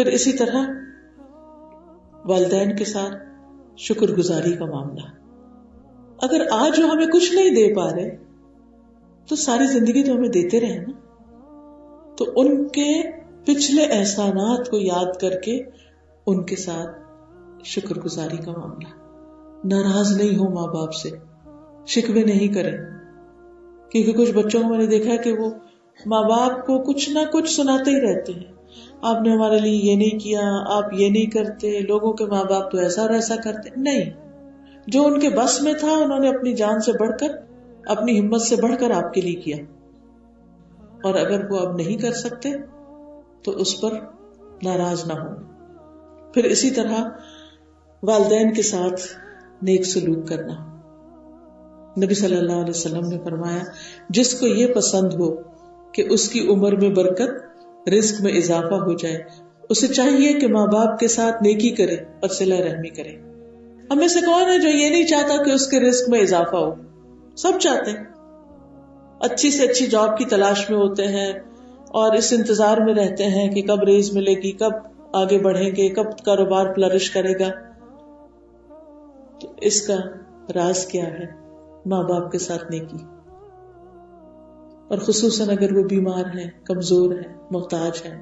پھر اسی طرح والدین کے ساتھ شکر گزاری کا معاملہ. اگر آج وہ ہمیں کچھ نہیں دے پا رہے تو ساری زندگی تو ہمیں دیتے رہے نا. تو ان کے پچھلے احسانات کو یاد کر کے ان کے ساتھ شکر گزاری کا معاملہ. ناراض نہیں ہو ماں باپ سے, شکوے نہیں کریں, کیونکہ کچھ بچوں کو میں نے دیکھا ہے کہ وہ ماں باپ کو کچھ نہ کچھ سناتے ہی رہتے ہیں. آپ نے ہمارے لیے یہ نہیں کیا, آپ یہ نہیں کرتے, لوگوں کے ماں باپ تو ایسا اور ایسا کرتے. نہیں, جو ان کے بس میں تھا انہوں نے اپنی جان سے بڑھ کر, اپنی ہمت سے بڑھ کر آپ کے لیے کیا, اور اگر وہ اب نہیں کر سکتے تو اس پر ناراض نہ ہو. پھر اسی طرح والدین کے ساتھ نیک سلوک کرنا. نبی صلی اللہ علیہ وسلم نے فرمایا, جس کو یہ پسند ہو کہ اس کی عمر میں برکت, رزق میں اضافہ ہو جائے, اسے چاہیے کہ ماں باپ کے ساتھ نیکی کرے اور صلہ رحمی کرے. ہم میں سے کون ہے جو یہ نہیں چاہتا کہ اس کے رزق میں اضافہ ہو؟ سب چاہتے ہیں, اچھی سے اچھی جاب کی تلاش میں ہوتے ہیں اور اس انتظار میں رہتے ہیں کہ کب ریز ملے گی, کب آگے بڑھیں گے, کب کاروبار فلرش کرے گا. تو اس کا راز کیا ہے؟ ماں باپ کے ساتھ نیکی, اور خصوصاً اگر وہ بیمار ہیں, کمزور ہیں, محتاج ہیں.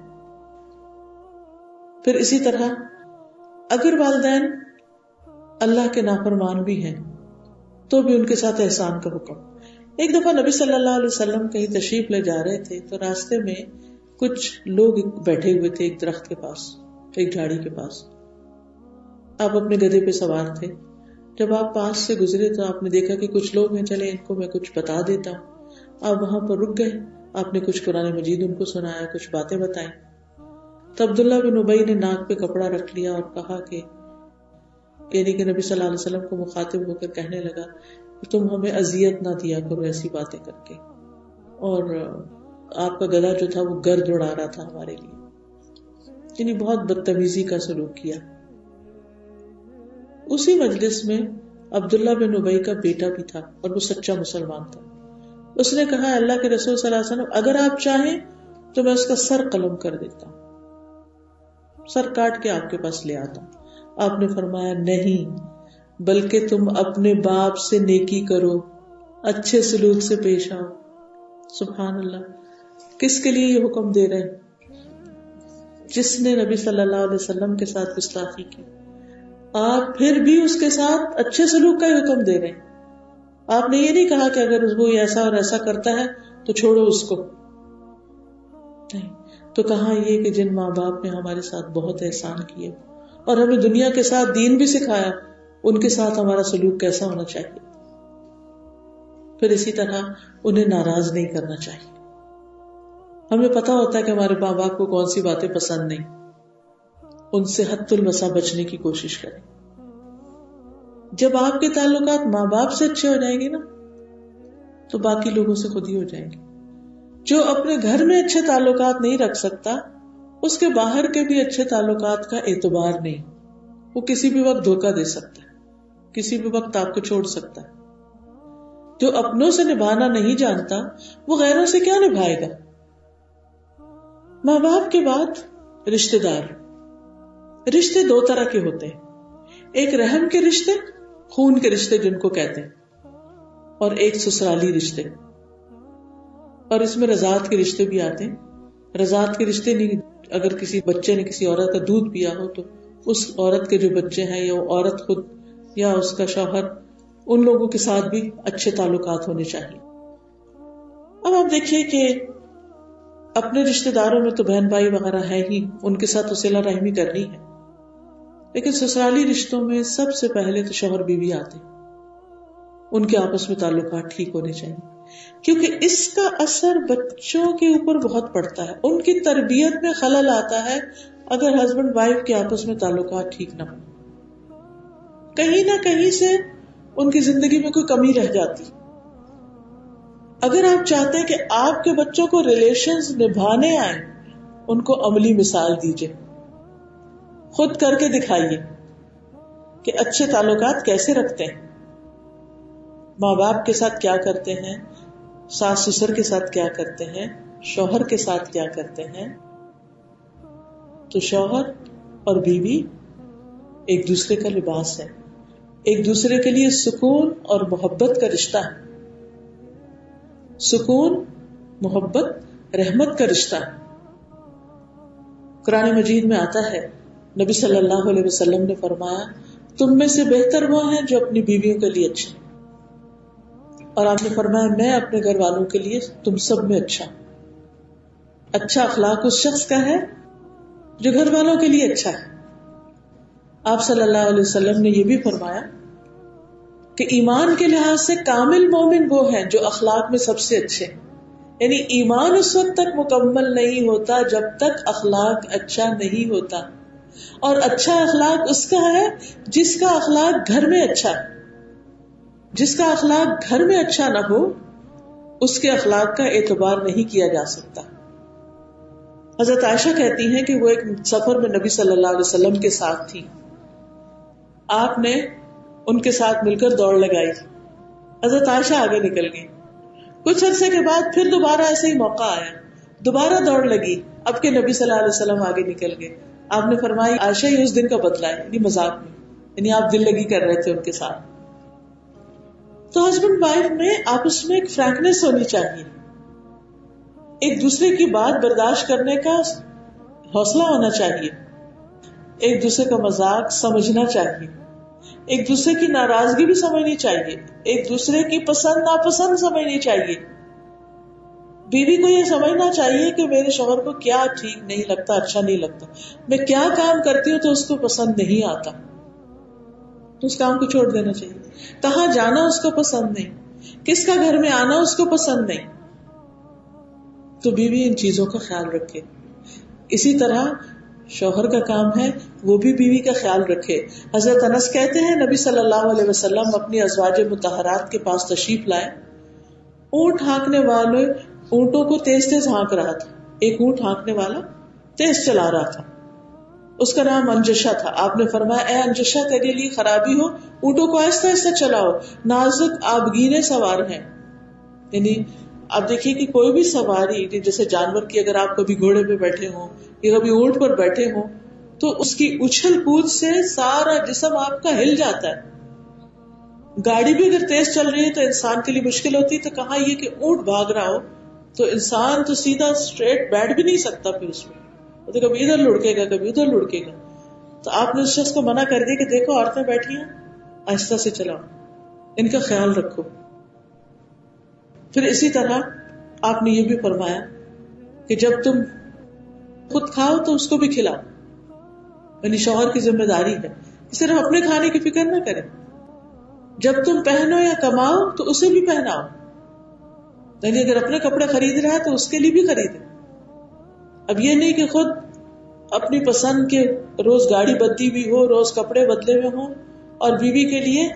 پھر اسی طرح اگر والدین اللہ کے نافرمان بھی ہیں تو بھی ان کے ساتھ احسان کا حکم. ایک دفعہ نبی صلی اللہ علیہ وسلم کہیں تشریف لے جا رہے تھے تو راستے میں کچھ لوگ بیٹھے ہوئے تھے ایک درخت کے پاس, ایک جھاڑی کے پاس. آپ اپنے گدھے پہ سوار تھے. جب آپ پاس سے گزرے تو آپ نے دیکھا کہ کچھ لوگ ہیں, چلے ان کو میں کچھ بتا دیتا ہوں. آپ وہاں پر رک گئے, آپ نے کچھ قرآن مجید ان کو سنایا, کچھ باتیں بتائیں. تو عبداللہ بن ابی نے ناک پہ کپڑا رکھ لیا اور کہا کہ, یعنی کہ نبی صلی اللہ علیہ وسلم کو مخاطب ہو کر کہنے لگا کہ تم ہمیں اذیت نہ دیا کرو ایسی باتیں کر کے. اور آپ کا گدھا جو تھا وہ گرد اڑا رہا تھا ہمارے لیے, یعنی بہت بدتمیزی کا سلوک کیا. اسی مجلس میں عبداللہ بن ابی کا بیٹا بھی تھا اور وہ سچا مسلمان تھا. اس نے کہا, اللہ کے رسول صلی اللہ علیہ وسلم اگر آپ چاہیں تو میں اس کا سر قلم کر دیتا ہوں, سر کاٹ کے آپ کے پاس لے آتا ہوں. آپ نے فرمایا, نہیں, بلکہ تم اپنے باپ سے نیکی کرو, اچھے سلوک سے پیش آؤ. سبحان اللہ, کس کے لیے یہ حکم دے رہے ہیں؟ جس نے نبی صلی اللہ علیہ وسلم کے ساتھ گستاخی کی, آپ پھر بھی اس کے ساتھ اچھے سلوک کا ہی حکم دے رہے ہیں. آپ نے یہ نہیں کہا کہ اگر وہ ایسا اور ایسا کرتا ہے تو چھوڑو اس کو, نہیں. تو کہاں یہ کہ جن ماں باپ نے ہمارے ساتھ بہت احسان کیے اور ہمیں دنیا کے ساتھ دین بھی سکھایا, ان کے ساتھ ہمارا سلوک کیسا ہونا چاہیے. پھر اسی طرح انہیں ناراض نہیں کرنا چاہیے. ہمیں پتا ہوتا ہے کہ ہمارے ماں باپ کو کون سی باتیں پسند نہیں, ان سے حد الوسع بچنے کی کوشش کریں. جب آپ کے تعلقات ماں باپ سے اچھے ہو جائیں گے نا تو باقی لوگوں سے خود ہی ہو جائیں گے. جو اپنے گھر میں اچھے تعلقات نہیں رکھ سکتا, اس کے باہر کے بھی اچھے تعلقات کا اعتبار نہیں. وہ کسی بھی وقت دھوکہ دے سکتا ہے, کسی بھی وقت آپ کو چھوڑ سکتا ہے. جو اپنوں سے نبھانا نہیں جانتا وہ غیروں سے کیا نبھائے گا. ماں باپ کے بعد رشتے دار. رشتے دو طرح کے ہوتے ہیں, ایک رحم کے رشتے, خون کے رشتے جن کو کہتے ہیں, اور ایک سسرالی رشتے, اور اس میں رضاعت کے رشتے بھی آتے ہیں. رضاعت کے رشتے نہیں, اگر کسی بچے نے کسی عورت کا دودھ پیا ہو تو اس عورت کے جو بچے ہیں یا وہ عورت خود یا اس کا شوہر, ان لوگوں کے ساتھ بھی اچھے تعلقات ہونے چاہیے. اب آپ دیکھیے کہ اپنے رشتے داروں میں تو بہن بھائی وغیرہ ہے ہی, ان کے ساتھ صلہ رحمی کرنی ہے, لیکن سسرالی رشتوں میں سب سے پہلے تو شوہر بیوی آتے, ان کے آپس میں تعلقات ٹھیک ہونے چاہیے, کیونکہ اس کا اثر بچوں کے اوپر بہت پڑتا ہے. ان کی تربیت میں خلل آتا ہے اگر ہسبینڈ وائف کے آپس میں تعلقات ٹھیک نہ ہو. کہیں نہ کہیں سے ان کی زندگی میں کوئی کمی رہ جاتی. اگر آپ چاہتے ہیں کہ آپ کے بچوں کو ریلیشنز نبھانے آئیں, ان کو عملی مثال دیجیے, خود کر کے دکھائیے کہ اچھے تعلقات کیسے رکھتے ہیں, ماں باپ کے ساتھ کیا کرتے ہیں, ساس سسر کے ساتھ کیا کرتے ہیں, شوہر کے ساتھ کیا کرتے ہیں. تو شوہر اور بیوی ایک دوسرے کا لباس ہے، ایک دوسرے کے لیے سکون اور محبت کا رشتہ ہے. سکون، محبت، رحمت کا رشتہ ہے. قرآن مجید میں آتا ہے، نبی صلی اللہ علیہ وسلم نے فرمایا تم میں سے بہتر وہ ہیں جو اپنی بیویوں کے لیے اچھے، اور آپ نے فرمایا میں اپنے گھر والوں کے لیے تم سب میں اچھا. اچھا اخلاق اس شخص کا ہے جو گھر والوں کے لیے اچھا ہے. آپ صلی اللہ علیہ وسلم نے یہ بھی فرمایا کہ ایمان کے لحاظ سے کامل مومن وہ ہیں جو اخلاق میں سب سے اچھے. یعنی ایمان اس وقت تک مکمل نہیں ہوتا جب تک اخلاق اچھا نہیں ہوتا، اور اچھا اخلاق اس کا ہے جس کا اخلاق گھر میں اچھا ہے. جس کا اخلاق گھر میں اچھا نہ ہو اس کے اخلاق کا اعتبار نہیں کیا جا سکتا. حضرت عائشہ کہتی ہیں کہ وہ ایک سفر میں نبی صلی اللہ علیہ وسلم کے ساتھ تھی. آپ نے ان کے ساتھ مل کر دوڑ لگائی. حضرت عائشہ آگے نکل گئی. کچھ عرصے کے بعد پھر دوبارہ ایسے ہی موقع آیا، دوبارہ دوڑ لگی. اب کے نبی صلی اللہ علیہ وسلم آگے نکل گئے. آپ نے فرمایا عائشہ یہ اس دن کا بدلہ ہے، یعنی مذاق میں، یعنی آپ دل لگی کر رہے تھے ان کے ساتھ. تو ہسبینڈ وائف میں آپس میں ایک فرینکنیس ہونی چاہیے، ایک دوسرے کی بات برداشت کرنے کا حوصلہ ہونا چاہیے، ایک دوسرے کا مذاق سمجھنا چاہیے، ایک دوسرے کی ناراضگی بھی سمجھنی چاہیے، ایک دوسرے کی پسند ناپسند سمجھنی چاہیے. بیوی کو یہ سمجھنا چاہیے کہ میرے شوہر کو کیا ٹھیک نہیں لگتا، اچھا نہیں لگتا، میں کیا کام کرتی ہوں تو اس کو پسند نہیں آتا، تو اس کام کو چھوڑ دینا چاہیے. کہاں جانا اس کو پسند نہیں، کس کا گھر میں آنا اس کو پسند نہیں، تو بیوی ان چیزوں کا خیال رکھے. اسی طرح شوہر کا کام ہے وہ بھی بیوی کا خیال رکھے. حضرت انس کہتے ہیں نبی صلی اللہ علیہ وسلم اپنی ازواج مطہرات کے پاس تشریف لائے. اونٹ ہانکنے والے اونٹوں کو تیز تیز ہانک رہا تھا. ایک اونٹ ہانکنے والا تیز چلا رہا تھا، اس کا نام انجشا تھا. آپ نے فرمایا اے انجشا تیرے لیے خرابی ہو، اونٹوں کو آہستہ آہستہ چلاؤ، نازک آبگینے سوار ہیں. یعنی آپ دیکھیے کہ کوئی بھی سواری جیسے جانور کی، اگر آپ کبھی گھوڑے پہ بیٹھے ہوں یا کبھی اونٹ پر بیٹھے ہوں تو اس کی اچھل کود سے سارا جسم آپ کا ہل جاتا ہے. گاڑی بھی اگر تیز چل رہی ہے تو انسان کے لیے مشکل ہوتی ہے، تو کہاں یہ کہ اونٹ بھاگ رہا ہو تو انسان تو سیدھا اسٹریٹ بیٹھ بھی نہیں سکتا، پھر اس میں تو کبھی ادھر لڑکے گا کبھی ادھر لڑکے گا. تو آپ نے اس شخص کو منع کر دیا کہ دیکھو عورتیں بیٹھی ہیں، آہستہ سے چلاؤ، ان کا خیال رکھو. پھر اسی طرح آپ نے یہ بھی فرمایا کہ جب تم خود کھاؤ تو اس کو بھی کھلاؤ. یعنی شوہر کی ذمہ داری ہے صرف اپنے کھانے کی فکر نہ کرے. جب تم پہنو یا کماؤ تو اسے بھی پہناؤ. یعنی اگر اپنے کپڑے خرید رہا ہے تو اس کے لیے بھی خریدے. اب یہ نہیں کہ خود اپنی پسند کے روز گاڑی بدلی ہوئی ہو، روز کپڑے بدلے ہوئے ہوں، اور بیوی کے لیے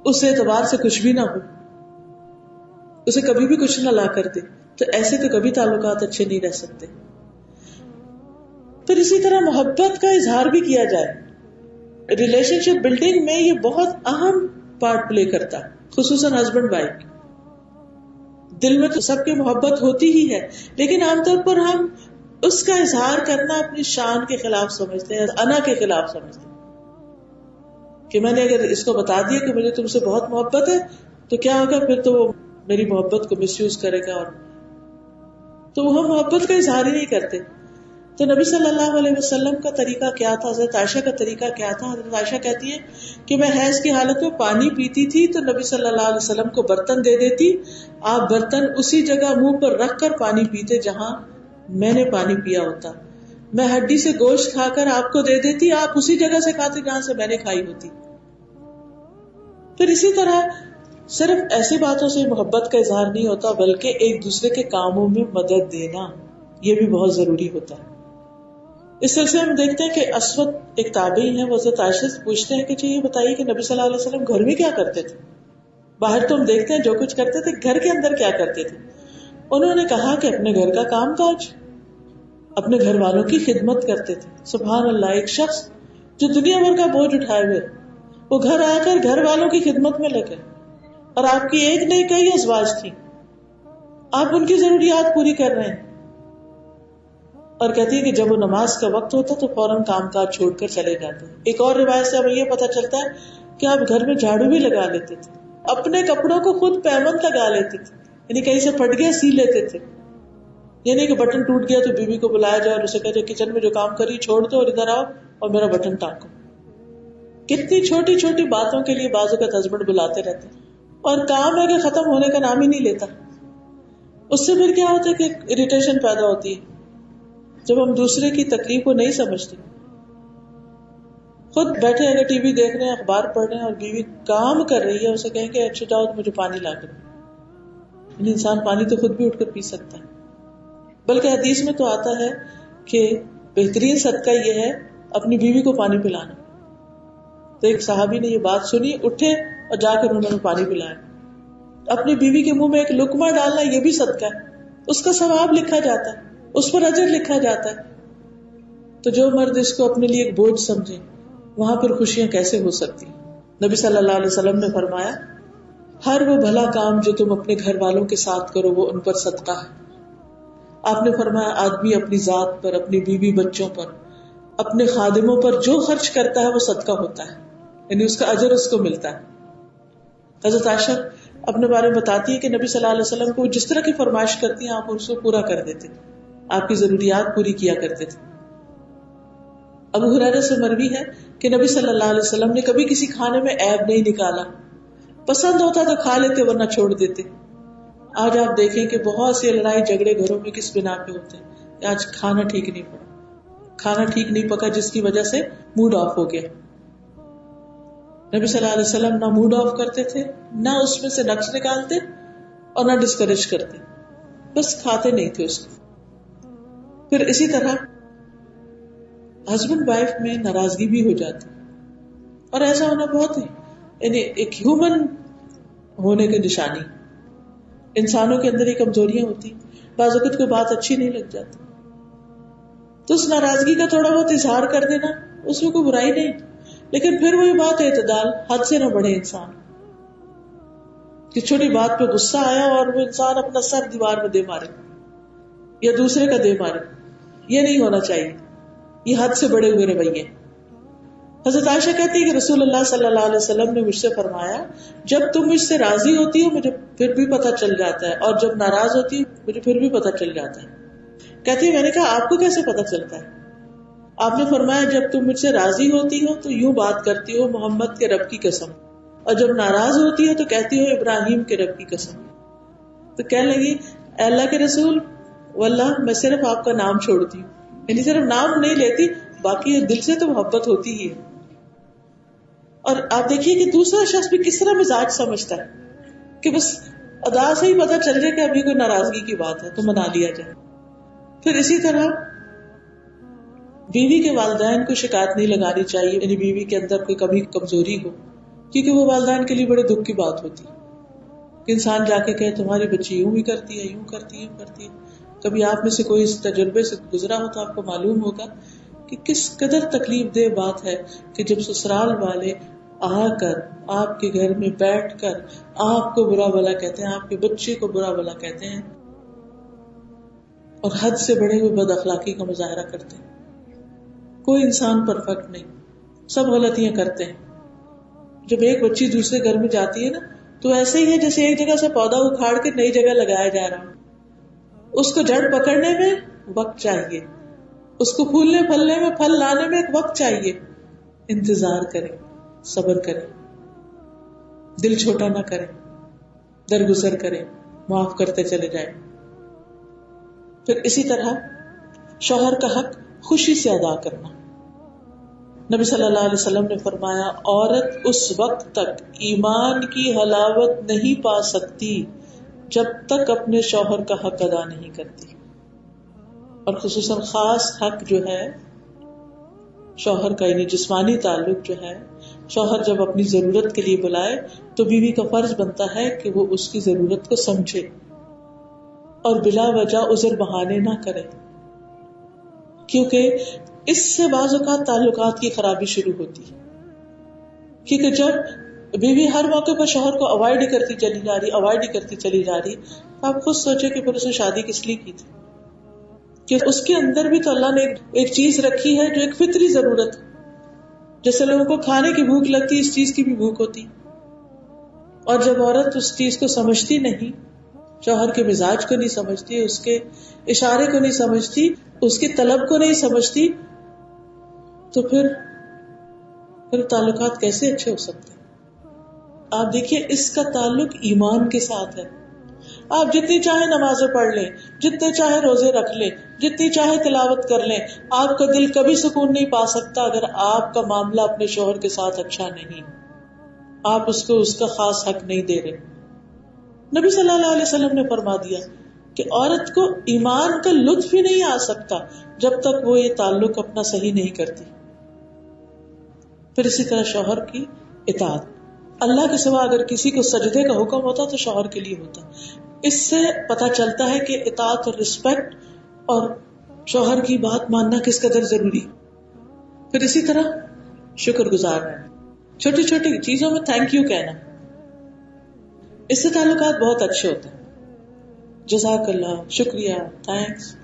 اس اعتبار سے کچھ بھی نہ ہو، اسے کبھی بھی کچھ نہ لا کر دے. تو ایسے تو کبھی تعلقات اچھے نہیں رہ سکتے. پھر اسی طرح محبت کا اظہار بھی کیا جائے. ریلیشن شپ بلڈنگ میں یہ بہت اہم پارٹ پلے کرتا ہے، خصوصاً ہسبینڈ وائف. دل میں تو سب کی محبت ہوتی ہی ہے، لیکن عام طور پر ہم اس کا اظہار کرنا اپنی شان کے خلاف سمجھتے ہیں، انا کے خلاف سمجھتے ہیں کہ میں نے اگر اس کو بتا دیا کہ مجھے تم سے بہت محبت ہے تو کیا ہوگا، پھر تو وہ میری محبت کو مس یوز کرے گا، اور تو وہ محبت کا اظہار ہی نہیں کرتے. تو نبی صلی اللہ علیہ وسلم کا طریقہ کیا تھا، حضرت عائشہ کا طریقہ کیا تھا؟ حضرت عائشہ کہتی ہے کہ میں حیض کی حالت میں پانی پیتی تھی تو نبی صلی اللہ علیہ وسلم کو برتن دے دیتی، آپ برتن اسی جگہ منہ پر رکھ کر پانی پیتے جہاں میں نے پانی پیا ہوتا. میں ہڈی سے گوشت کھا کر آپ کو دے دیتی، آپ اسی جگہ سے کھاتے جہاں سے میں نے کھائی ہوتی. پھر اسی طرح صرف ایسی باتوں سے محبت کا اظہار نہیں ہوتا، بلکہ ایک دوسرے کے کاموں میں مدد دینا یہ بھی بہت ضروری ہوتا ہے. اس سلسلے میں دیکھتے ہیں کہ اسود ایک تابعی ہیں، وہ حضرت عائشہ سے پوچھتے ہیں کہ یہ بتائیے کہ نبی صلی اللہ علیہ وسلم گھر میں کیا کرتے تھے؟ باہر تو ہم دیکھتے ہیں جو کچھ کرتے تھے، گھر کے اندر کیا کرتے تھے؟ انہوں نے کہا کہ اپنے گھر کا کام کاج، اپنے گھر والوں کی خدمت کرتے تھے. سبحان اللہ، ایک شخص جو دنیا بھر کا بوجھ اٹھائے ہوئے وہ گھر آ کر گھر والوں کی خدمت میں لگے، اور آپ کی ایک نہیں کئی ازواج تھی، آپ ان کی ضروریات پوری کر رہے ہیں. اور کہتی ہے کہ جب وہ نماز کا وقت ہوتا تو فوراً کام کاج چھوڑ کر چلے جاتے. ایک اور روایت سے ہمیں یہ پتہ چلتا ہے کہ آپ گھر میں جھاڑو بھی لگا لیتے تھے, اپنے کپڑوں کو خود پیمند لگا لیتے تھے, یعنی کہیں سے پھٹ گیا سی لیتے تھے. یہ نہیں کہ بٹن ٹوٹ گیا تو بیوی کو بلایا جائے اور اسے کہتے کچن میں جو کام کری چھوڑ دو اور ادھر آؤ اور میرا بٹن ٹانکو. کتنی چھوٹی چھوٹی باتوں کے لیے بعض اوقات ہسبینڈ بلاتے رہتے ہیں اور کام ہے کہ ختم ہونے کا نام ہی نہیں لیتا. اس سے پھر کیا ہوتا ہے کہ اریٹیشن پیدا ہوتی ہے جب ہم دوسرے کی تکلیف کو نہیں سمجھتے. خود بیٹھے اگر ٹی وی دیکھ رہے ہیں, اخبار پڑھ رہے ہیں اور بیوی کام کر رہی ہے, اسے کہیں کہ اچھا جاؤ مجھے پانی لا کر. انسان پانی تو خود بھی اٹھ کر پی سکتا ہے. بلکہ حدیث میں تو آتا ہے کہ بہترین صدقہ یہ ہے اپنی بیوی کو پانی پلانا. تو ایک صحابی نے یہ بات سنی, اٹھے اور جا کر انہوں نے پانی پلایا. اپنی بیوی کے منہ میں ایک لقمہ ڈالنا یہ بھی صدقہ ہے, اس کا ثواب لکھا جاتا ہے, اس پر اجر لکھا جاتا ہے. تو جو مرد اس کو اپنے لیے ایک بوجھ سمجھے وہاں پر خوشیاں کیسے ہو سکتی. نبی صلی اللہ علیہ وسلم نے فرمایا ہر وہ بھلا کام جو تم اپنے گھر والوں کے ساتھ کرو وہ ان پر صدقہ ہے. آپ نے فرمایا آدمی اپنی ذات پر, اپنی بیوی بچوں پر, اپنے خادموں پر جو خرچ کرتا ہے وہ صدقہ ہوتا ہے, یعنی اس کا اجر اس کو ملتا ہے. حضرت عائشہ اپنے بارے میں بتاتی ہے کہ نبی صلی اللہ علیہ وسلم کو جس طرح کی فرمائش کرتی ہیں آپ اس کو پورا کر دیتے, آپ کی ضروریات پوری کیا کرتے تھے. ابو ہریرہ سے مروی ہے کہ نبی صلی اللہ علیہ وسلم نے کبھی کسی کھانے میں عیب نہیں نکالا, پسند ہوتا تو کھا لیتے ورنہ چھوڑ دیتے. آج آپ دیکھیں کہ بہت سی لڑائی جھگڑے گھروں میں کس بنا پہ ہوتے ہیں کہ آج کھانا ٹھیک نہیں پڑا, کھانا ٹھیک نہیں پکا جس کی وجہ سے موڈ آف ہو گیا. نبی صلی اللہ علیہ وسلم نہ موڈ آف کرتے تھے, نہ اس میں سے نقص نکالتے اور نہ ڈسکریج کرتے, بس کھاتے نہیں تھے اس کو. پھر اسی طرح ہسبینڈ وائف میں ناراضگی بھی ہو جاتی, اور ایسا ہونا بہت ہے یعنی ایک ہیومن ہونے کی نشانی. انسانوں کے اندر یہ کمزوریاں ہوتی, بعض وقت کوئی بات اچھی نہیں لگ جاتی تو اس ناراضگی کا تھوڑا بہت اظہار کر دینا اس میں کوئی برائی نہیں, لیکن پھر وہی بات اعتدال, حد سے نہ بڑھے انسان. کہ چھوٹی بات پہ غصہ آیا اور وہ انسان اپنا سر دیوار میں دے مارے یا دوسرے کا دے مارے, یہ نہیں ہونا چاہیے, یہ حد سے بڑے ہوئے رویے. حضرت عائشہ کہتی ہے کہ رسول اللہ صلی اللہ علیہ وسلم نے مجھ سے فرمایا جب تم مجھ سے راضی ہوتی ہو مجھے پھر بھی پتہ چل جاتا ہے, اور جب ناراض ہوتی ہو مجھے پھر بھی پتہ چل جاتا ہے. کہتی ہے میں نے کہا آپ کو کیسے پتہ چلتا ہے؟ آپ نے فرمایا جب تم مجھ سے راضی ہوتی ہو تو یوں بات کرتی ہو محمد کے رب کی قسم, اور جب ناراض ہوتی ہو تو کہتی ہو ابراہیم کے رب کی قسم. تو کہنے لگی اے اللہ کے رسول واللہ میں صرف آپ کا نام چھوڑتی ہوں, یعنی صرف نام نہیں لیتی, باقی دل سے تو محبت ہوتی ہی ہے. اور آپ دیکھیے کہ دوسرا شخص بھی کس طرح مزاج سمجھتا ہے کہ بس ادا سے ہی پتہ چل جائے کہ ابھی کوئی ناراضگی کی بات ہے تو منا لیا جائے. پھر اسی طرح بیوی کے والدین کو شکایت نہیں لگانی چاہیے, یعنی بیوی کے اندر کوئی کمی کمزوری ہو, کیونکہ وہ والدین کے لیے بڑے دکھ کی بات ہوتی ہے کہ انسان جا کے کہے تمہاری بچی یوں ہی کرتی ہے, یوں کرتی ہے, یوں کرتی ہے. کبھی آپ میں سے کوئی اس تجربے سے گزرا ہو تو آپ کو معلوم ہوگا کہ کس قدر تکلیف دہ بات ہے کہ جب سسرال والے آ کر آپ کے گھر میں بیٹھ کر آپ کو برا بھلا کہتے ہیں, آپ کے بچے کو برا بھلا کہتے ہیں اور حد سے بڑے ہوئے بد اخلاقی کا مظاہرہ کرتے ہیں. کوئی انسان پرفیکٹ نہیں, سب غلطیاں کرتے ہیں. جب ایک بچی دوسرے گھر میں جاتی ہے نا تو ایسے ہی ہے جیسے ایک جگہ سے پودا اکھاڑ کے نئی جگہ لگایا جا رہا ہو. اس کو جڑ پکڑنے میں وقت چاہیے, اس کو پھولنے پھلنے میں, پھل لانے میں ایک وقت چاہیے. انتظار کریں, صبر کریں, دل چھوٹا نہ کریں, درگزر کریں, معاف کرتے چلے جائیں. پھر اسی طرح شوہر کا حق خوشی سے ادا کرنا. نبی صلی اللہ علیہ وسلم نے فرمایا عورت اس وقت تک ایمان کی حلاوت نہیں پا سکتی جب تک اپنے شوہر کا حق ادا نہیں کرتی. اور خصوصاً خاص حق جو ہے شوہر کا, یعنی جسمانی تعلق جو ہے, شوہر جب اپنی ضرورت کے لیے بلائے تو بیوی کا فرض بنتا ہے کہ وہ اس کی ضرورت کو سمجھے اور بلا وجہ عذر بہانے نہ کرے, کیونکہ اس سے بعض اوقات تعلقات کی خرابی شروع ہوتی ہے. کیونکہ جب بیوی ہر موقع پر شوہر کو اوائڈ کرتی چلی جا رہی, آپ خود سوچے کہ پھر اس نے شادی کس لیے کی تھی. کہ اس کے اندر بھی تو اللہ نے ایک چیز رکھی ہے جو ایک فطری ضرورت ہے. جیسے لوگوں کو کھانے کی بھوک لگتی ہے، اس چیز کی بھی بھوک ہوتی. اور جب عورت اس چیز کو سمجھتی نہیں، شوہر کے مزاج کو نہیں سمجھتی، اس کے اشارے کو نہیں سمجھتی، اس کی طلب کو نہیں سمجھتی، تو پھر تعلقات کیسے اچھے ہو سکتے ہیں؟ آپ دیکھیے اس کا تعلق ایمان کے ساتھ ہے. آپ جتنی چاہے نمازیں پڑھ لیں، جتنے چاہے روزے رکھ لیں، جتنی چاہے تلاوت کر لیں، آپ کا دل کبھی سکون نہیں پا سکتا اگر آپ کا معاملہ اپنے شوہر کے ساتھ اچھا نہیں، آپ اس کو اس کا خاص حق نہیں دے رہے. نبی صلی اللہ علیہ وسلم نے فرما دیا کہ عورت کو ایمان کا لطف ہی نہیں آ سکتا جب تک وہ یہ تعلق اپنا صحیح نہیں کرتی. پھر اسی طرح شوہر کی اطاعت. اللہ کے سوا اگر کسی کو سجدے کا حکم ہوتا تو شوہر کے لیے ہوتا. اس سے پتہ چلتا ہے کہ اطاعت اور رسپیکٹ اور شوہر کی بات ماننا کس قدر ضروری. پھر اسی طرح شکر گزار رہنا، چھوٹی چھوٹی چیزوں میں تھینک یو کہنا، اس سے تعلقات بہت اچھے ہوتے ہیں. جزاک اللہ، شکریہ، تھینکس،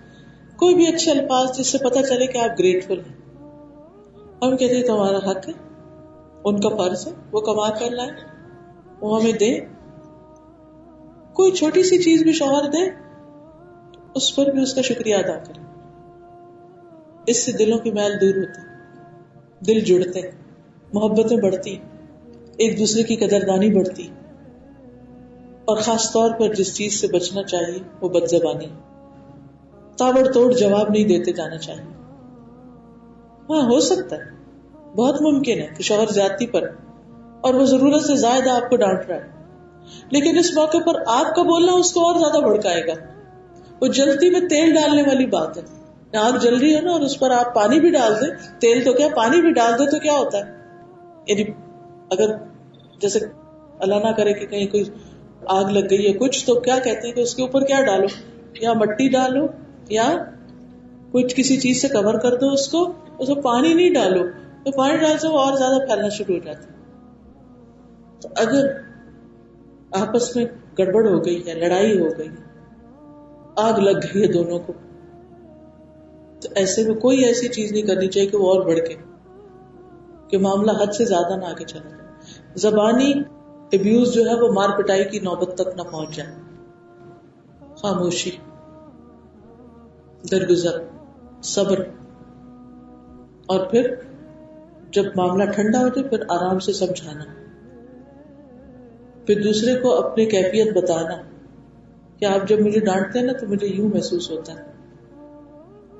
کوئی بھی اچھے الفاظ جس سے پتہ چلے کہ آپ گریٹفل ہیں. ہم کہتے ہیں تمہارا حق ہے، ان کا فرض ہے، وہ کما کر لائے، وہ ہمیں دے. کوئی چھوٹی سی چیز بھی شوہر دے اس پر بھی اس کا شکریہ ادا کرے. اس سے دلوں کی میل دور ہوتی، دل جڑتے، محبتیں بڑھتی، ایک دوسرے کی قدردانی بڑھتی. اور خاص طور پر جس چیز سے بچنا چاہیے وہ بد زبانی، تاڑ توڑ جواب نہیں دیتے جانا چاہیے. ہاں ہو سکتا ہے، بہت ممکن ہے کہ شوہر زیادتی پر اور وہ ضرورت سے زائد آپ کو ڈانٹ رہا ہے، لیکن اس موقع پر آپ کا بولنا اس کو اور زیادہ بھڑکائے گا. وہ جلتی میں تیل ڈالنے والی بات ہے. آگ جل رہی ہے نا اور اس پر آپ پانی بھی ڈال دیں، تیل تو کیا پانی بھی ڈال دیں تو کیا ہوتا ہے؟ یعنی اگر جیسے اللہ نہ کرے کہ کہیں کوئی آگ لگ گئی ہے کچھ، تو کیا کہتے ہیں کہ اس کے اوپر کیا ڈالو، یا مٹی ڈالو یا کچھ کسی چیز سے کور کر دو اس کو پانی نہیں ڈالو. تو پانی ڈال سے وہ اور زیادہ پھیلنا شروع ہو جاتا. تو اگر آپس میں گڑبڑ ہو گئی ہے، لڑائی ہو گئی، آگ لگ گئی ہے دونوں کو، تو ایسے میں کوئی ایسی چیز نہیں کرنی چاہیے کہ وہ اور بڑھے، کہ معاملہ حد سے زیادہ نہ آگے چلا جائے. زبانی ابیوز جو ہے وہ مار پٹائی کی نوبت تک نہ پہنچ جائے. خاموشی، درگزر، صبر، اور پھر جب معاملہ ٹھنڈا ہو جائے پھر آرام سے سمجھانا، پھر دوسرے کو اپنی کیفیت بتانا کہ آپ جب مجھے ڈانٹتے ہیں نا تو مجھے یوں محسوس ہوتا ہے،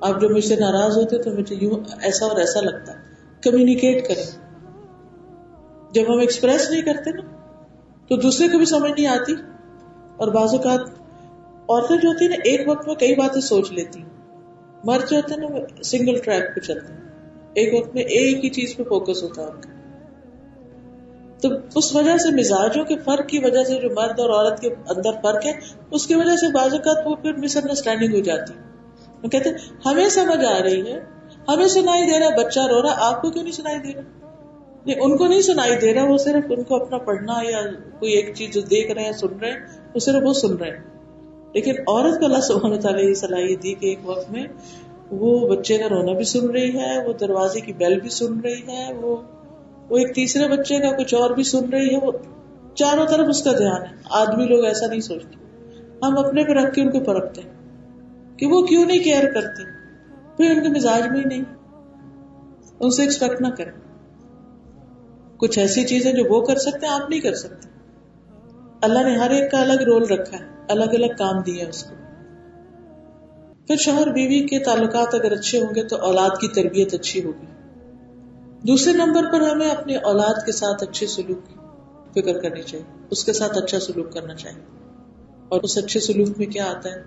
آپ جب مجھ سے ناراض ہوتے تو مجھے یوں ایسا اور ایسا لگتا ہے. کمیونیکیٹ کریں. جب ہم ایکسپریس نہیں کرتے نا تو دوسرے کو بھی سمجھ نہیں آتی. اور بعض اوقات عورتیں جو ہوتی ہیں نا ایک وقت میں کئی باتیں سوچ لیتی ہیں، مرد جو ہوتے ہیں نا وہ سنگل ٹریک پہ چلتے ہیں، ایک وقت میں ایک ہی چیز پہ فوکس ہوتا ہے ان کا. تو اس وجہ سے مزاجوں کے فرق کی وجہ سے جو مرد اور عورت کے اندر فرق ہے اس کی وجہ سے بعض اوقات وہ پھر مس انڈرسٹینڈنگ ہو جاتی. وہ کہتے ہیں ہمیں سمجھ آ رہی ہے، ہمیں سنائی دے رہا، بچہ رو رہا، آپ کو کیوں نہیں سنائی دے رہا؟ نہیں، ان کو نہیں سنائی دے رہا، وہ صرف ان کو اپنا پڑھنا یا کوئی ایک چیز جو دیکھ رہے ہیں سن رہے ہیں وہ صرف وہ سن رہے ہیں. لیکن عورت کو اللہ سبحانہ وتعالیٰ یہ صلاحیت دی کہ ایک وقت میں وہ بچے کا رونا بھی سن رہی ہے، وہ دروازے کی بیل بھی سن رہی ہے، وہ ایک تیسرے بچے کا کچھ اور بھی سن رہی ہے، وہ چاروں طرف اس کا دھیان ہے. آدمی لوگ ایسا نہیں سوچتے، ہم اپنے پہ رکھ کے ان کو پرکھتے ہیں کہ وہ کیوں نہیں کیئر کرتے، پھر ان کے مزاج میں ہی نہیں. ان سے ایکسپیکٹ نہ کریں. کچھ ایسی چیزیں جو وہ کر سکتے ہیں آپ نہیں کر سکتے. اللہ نے ہر ایک کا الگ رول رکھا ہے، الگ الگ کام دیے اس کو. پھر شوہر بیوی کے تعلقات اگر اچھے ہوں گے تو اولاد کی تربیت اچھی ہوگی. دوسرے نمبر پر ہمیں اپنے اولاد کے ساتھ اچھے سلوک کی فکر کرنی چاہیے، اس کے ساتھ اچھا سلوک کرنا چاہیے. اور اس اچھے سلوک میں کیا آتا ہے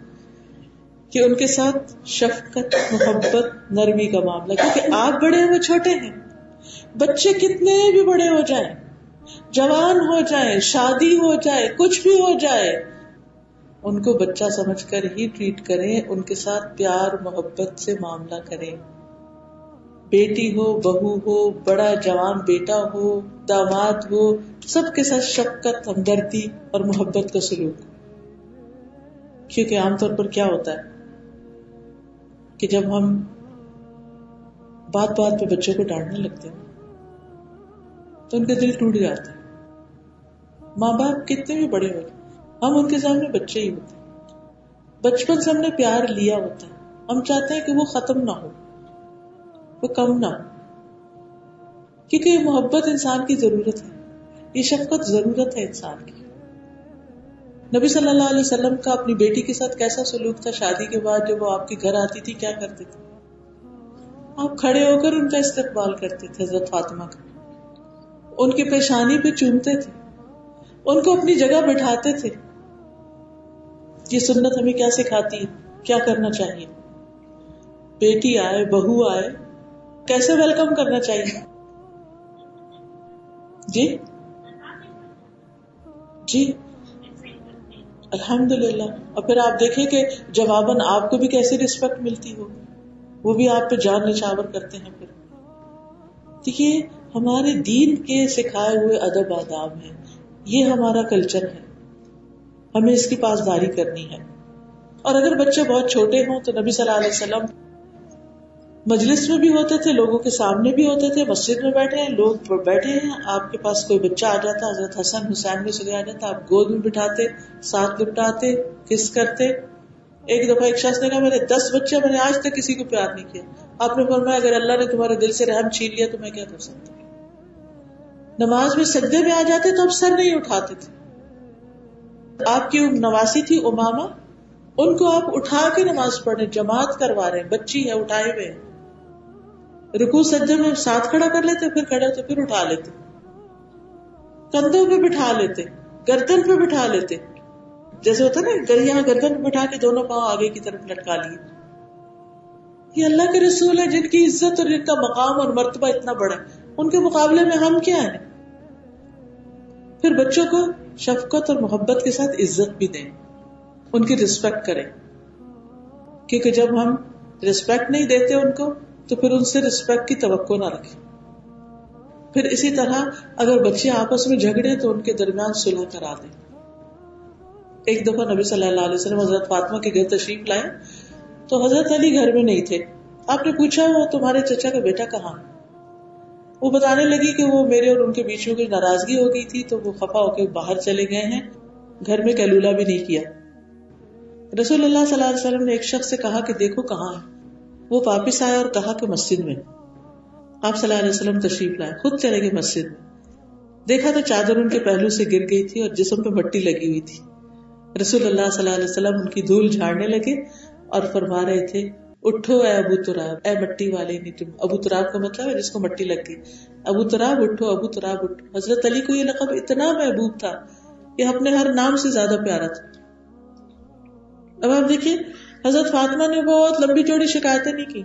کہ ان کے ساتھ شفقت، محبت، نرمی کا معاملہ. کیونکہ آپ بڑے ہیں وہ چھوٹے ہیں، بچے کتنے بھی بڑے ہو جائیں، جوان ہو جائیں، شادی ہو جائے، کچھ بھی ہو جائے، ان کو بچہ سمجھ کر ہی ٹریٹ کریں، ان کے ساتھ پیار محبت سے معاملہ کریں. بیٹی ہو، بہو ہو، بڑا جوان بیٹا ہو، داماد ہو، سب کے ساتھ شفقت، ہمدردی اور محبت کا سلوک. کیونکہ عام طور پر کیا ہوتا ہے کہ جب ہم بات بات پہ بچوں کو ڈانٹنے لگتے ہیں تو ان کے دل ٹوٹ جاتے ہیں. ماں باپ کتنے بھی بڑے ہوتے ہم ان کے سامنے بچے ہی ہوتے ہیں. بچپن سے ہم نے پیار لیا ہوتا ہے, ہم چاہتے ہیں کہ وہ ختم نہ ہو, وہ کم نہ ہو, کیونکہ یہ محبت انسان کی ضرورت ہے, یہ شفقت ضرورت ہے انسان کی. نبی صلی اللہ علیہ وسلم کا اپنی بیٹی کے ساتھ کیسا سلوک تھا شادی کے بعد جب وہ آپ کے گھر آتی تھی, کیا کرتے تھے؟ آپ کھڑے ہو کر ان کا استقبال کرتے تھے. حضرت فاطمہ کا ان کی پیشانی پہ چومتے تھے, ان کو اپنی جگہ بٹھاتے تھے. یہ سنت ہمیں کیا سکھاتی ہے, کیا کرنا چاہیے؟ بیٹی آئے, بہو آئے, کیسے ویلکم کرنا چاہیے؟ جی جی الحمدللہ. اور پھر آپ دیکھیں کہ جواباً آپ کو بھی کیسی رسپیکٹ ملتی ہو, وہ بھی آپ پہ جان نچھاور کرتے ہیں. پھر دیکھیے ہمارے دین کے سکھائے ہوئے ادب آداب ہیں, یہ ہمارا کلچر ہے, ہمیں اس کی پاسداری کرنی ہے. اور اگر بچے بہت چھوٹے ہوں تو نبی صلی اللہ علیہ وسلم مجلس میں بھی ہوتے تھے, لوگوں کے سامنے بھی ہوتے تھے, مسجد میں بیٹھے ہیں, لوگ بیٹھے ہیں, آپ کے پاس کوئی بچہ آ جاتا, حضرت حسن حسین میں سے آ جاتا, آپ گود میں بٹھاتے, ساتھ لپٹاتے, کس کرتے. ایک دفعہ ایک شخص نے کہا میرے 10 بچے, میں نے آج تک کسی کو پیار نہیں کیا. آپ نے فرمایا اگر اللہ نے تمہارے دل سے رحم چھین لیا تو میں کیا کر سکتا ہوں. نماز میں سجدے میں آ جاتے تو اب سر نہیں اٹھاتے تھے. آپ کی نواسی تھی امامہ, ان کو آپ اٹھا کے نماز پڑھنے جماعت کروا رہے ہیں, بچی ہے اٹھائے ہوئے, رکوع سجدے میں ساتھ کھڑا کر لیتے, پھر کھڑے ہوتے پھر اٹھا لیتے, کندھوں پہ بٹھا لیتے, گردن پہ بٹھا لیتے, جیسے ہوتا نا یہاں گردن پہ بٹھا کے دونوں پاؤں آگے کی طرف لٹکا لیے. یہ اللہ کے رسول ہے جن کی عزت اور جن کا مقام اور مرتبہ اتنا بڑا ہے, ان کے مقابلے میں ہم کیا ہیں. پھر بچوں کو شفقت اور محبت کے ساتھ عزت بھی دیں, ان کی رسپیکٹ کریں, کیونکہ جب ہم رسپیکٹ نہیں دیتے ان کو تو پھر ان سے رسپیکٹ کی توقع نہ رکھیں. پھر اسی طرح اگر بچے آپس میں جھگڑے تو ان کے درمیان صلح کرا دیں. ایک دفعہ نبی صلی اللہ علیہ وسلم حضرت فاطمہ کے گھر تشریف لائے تو حضرت علی گھر میں نہیں تھے. آپ نے پوچھا وہ تمہارے چچا کا بیٹا کہاں؟ وہ بتانے لگی کہ وہ میرے اور ان کے بیچ میں کوئی ناراضگی ہو گئی تھی تو وہ خفا ہو کے باہر چلے گئے ہیں, گھر میں قیلولہ بھی نہیں کیا. رسول اللہ صلی اللہ علیہ وسلم نے ایک شخص سے کہا کہ دیکھو کہاں ہے. وہ واپس آیا اور کہا کہ مسجد میں. آپ صلی اللہ علیہ وسلم تشریف لائے, خود چلے گئے مسجد میں. دیکھا تو چادر ان کے پہلو سے گر گئی تھی اور جسم پہ مٹی لگی ہوئی تھی. رسول اللہ صلی اللہ علیہ وسلم ان کی دھول جھاڑنے لگے اور فرما رہے تھے اٹھو اے ابو تراب, اے مٹی والے نہیں تم. ابو تراب کا مطلب ہے جس کو مٹی لگ گئی. ابو تراب اٹھو, ابو تراب اٹھو. حضرت علی کو یہ لقب اتنا محبوب تھا کہ اپنے ہر نام سے زیادہ پیارا تھا. اب آپ دیکھیے حضرت فاطمہ نے بہت لمبی چوڑی شکایتیں نہیں کی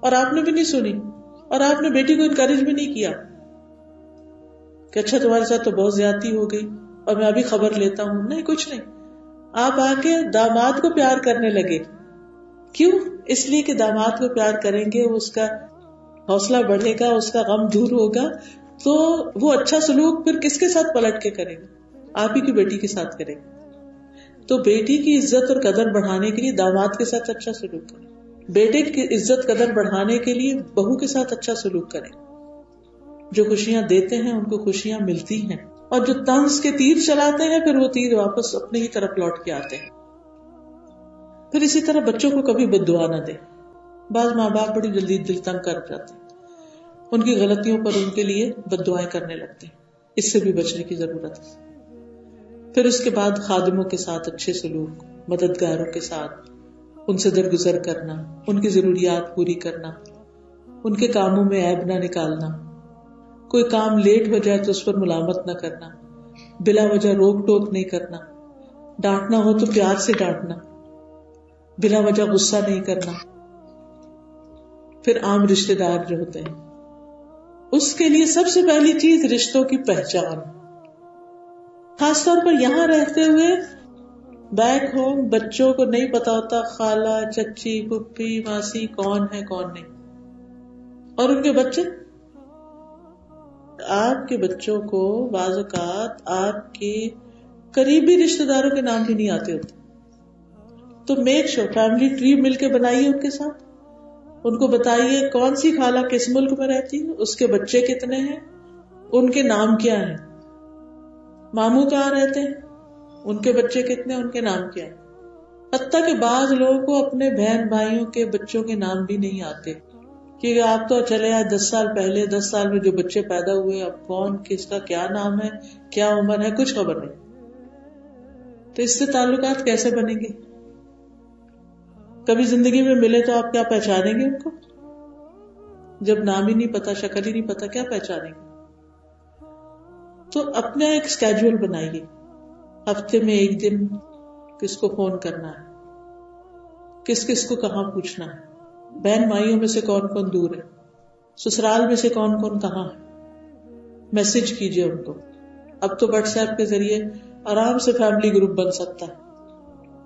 اور آپ نے بھی نہیں سنی, اور آپ نے بیٹی کو انکریج بھی نہیں کیا کہ اچھا تمہارے ساتھ تو بہت زیادتی ہو گئی اور میں ابھی خبر لیتا ہوں. نہیں, کچھ نہیں. آپ آ کے داماد کو پیار کرنے لگے. کیوں؟ اس لیے کہ داماد کو پیار کریں گے, اس کا حوصلہ بڑھے گا, اس کا غم دور ہوگا, تو وہ اچھا سلوک پھر کس کے ساتھ پلٹ کے کرے گا؟ آپ ہی کی بیٹی کے ساتھ کرے گا. تو بیٹی کی عزت اور قدر بڑھانے کے لیے داماد کے ساتھ اچھا سلوک کریں, بیٹے کی عزت قدر بڑھانے کے لیے بہو کے ساتھ اچھا سلوک کریں. جو خوشیاں دیتے ہیں ان کو خوشیاں ملتی ہیں, اور جو طنز کے تیر چلاتے ہیں پھر وہ تیر واپس اپنے ہی طرف لوٹ کے آتے ہیں. پھر اسی طرح بچوں کو کبھی بد دعا نہ دے. بعض ماں باپ بڑی جلدی دل تنگ کر جاتے ہیں, ان کی غلطیوں پر ان کے لیے بد دعائیں کرنے لگتے ہیں. اس سے بھی بچنے کی ضرورت ہے. پھر اس کے بعد خادموں کے ساتھ اچھے سلوک, مددگاروں کے ساتھ ان سے درگزر کرنا, ان کی ضروریات پوری کرنا, ان کے کاموں میں عیب نہ نکالنا, کوئی کام لیٹ ہو جائے تو اس پر ملامت نہ کرنا, بلا وجہ روک ٹوک نہیں کرنا, ڈانٹنا ہو تو پیار سے ڈانٹنا, بلا وجہ غصہ نہیں کرنا. پھر عام رشتے دار جو ہوتے ہیں اس کے لیے سب سے پہلی چیز رشتوں کی پہچان. خاص طور پر یہاں رہتے ہوئے بیک ہوم بچوں کو نہیں پتا ہوتا خالہ, چچی, پھپھی, ماسی کون ہے کون نہیں. اور ان کے بچے, آپ کے بچوں کو بعض اوقات آپ کے قریبی رشتہ داروں کے نام بھی نہیں آتے ہوتے. تو میک شور فیملی ٹری مل کے بنائیے ان کے ساتھ, ان کو بتائیے کون سی خالہ کس ملک میں رہتی ہے، اس کے بچے کتنے ہیں، ان کے نام کیا ہیں، ماموں کہاں رہتے ہیں، ان کے بچے کتنے ہیں، ان کے نام کیا ہیں. حتیٰ کہ بعض لوگوں کو اپنے بہن بھائیوں کے بچوں کے نام بھی نہیں آتے، کیونکہ آپ تو چلے آئے 10 سال پہلے، 10 سال میں جو بچے پیدا ہوئے، اب کون کس کا کیا نام ہے، کیا عمر ہے، کچھ خبر نہیں. تو اس سے تعلقات کیسے بنیں گے؟ کبھی زندگی میں ملے تو آپ کیا پہچانیں گے ان کو؟ جب نام ہی نہیں پتا، شکل ہی نہیں پتا، کیا پہچانیں گے؟ تو اپنا ایک اسکیجول بنائیے، ہفتے میں ایک دن کس کو فون کرنا ہے، کس کس کو کہاں پوچھنا ہے، بہن بھائیوں میں سے کون کون دور ہے، سسرال میں سے کون کون کہاں ہے، میسج کیجیے ان کو. اب تو واٹس ایپ کے ذریعے آرام سے فیملی گروپ بن سکتا ہے،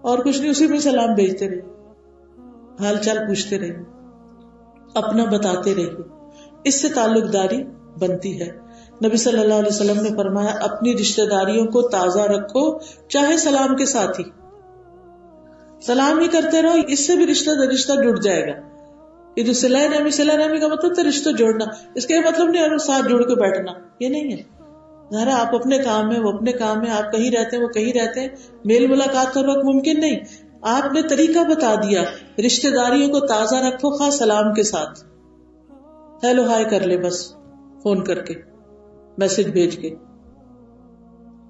اور کچھ نہیں، اسی میں سلام بھیجتے رہیے، حال چال پوچھتے رہیے، اپنا بتاتے رہیے. اس سے تعلق داری بنتی ہے. نبی صلی اللہ علیہ وسلم نے فرمایا اپنی رشتہ داریوں کو تازہ رکھو، چاہے سلام کے ساتھ ہی، سلام ہی کرتے رہو، اس سے بھی رشتہ جڑ جائے گا. یہ جو صلہ رحمی کا مطلب تو رشتہ جوڑنا، اس کا یہ مطلب نہیں اور ساتھ جڑ کے بیٹھنا، یہ نہیں ہے. ذرا آپ اپنے کام میں، وہ اپنے کام میں، آپ کہیں رہتے ہیں وہ کہیں رہتے ہیں، میل ملاقات ہر وقت ممکن نہیں. آپ نے طریقہ بتا دیا، رشتہ داریوں کو تازہ رکھو، خاص سلام کے ساتھ، ہیلو ہائی کر لے، بس فون کر کے، میسج بھیج کے.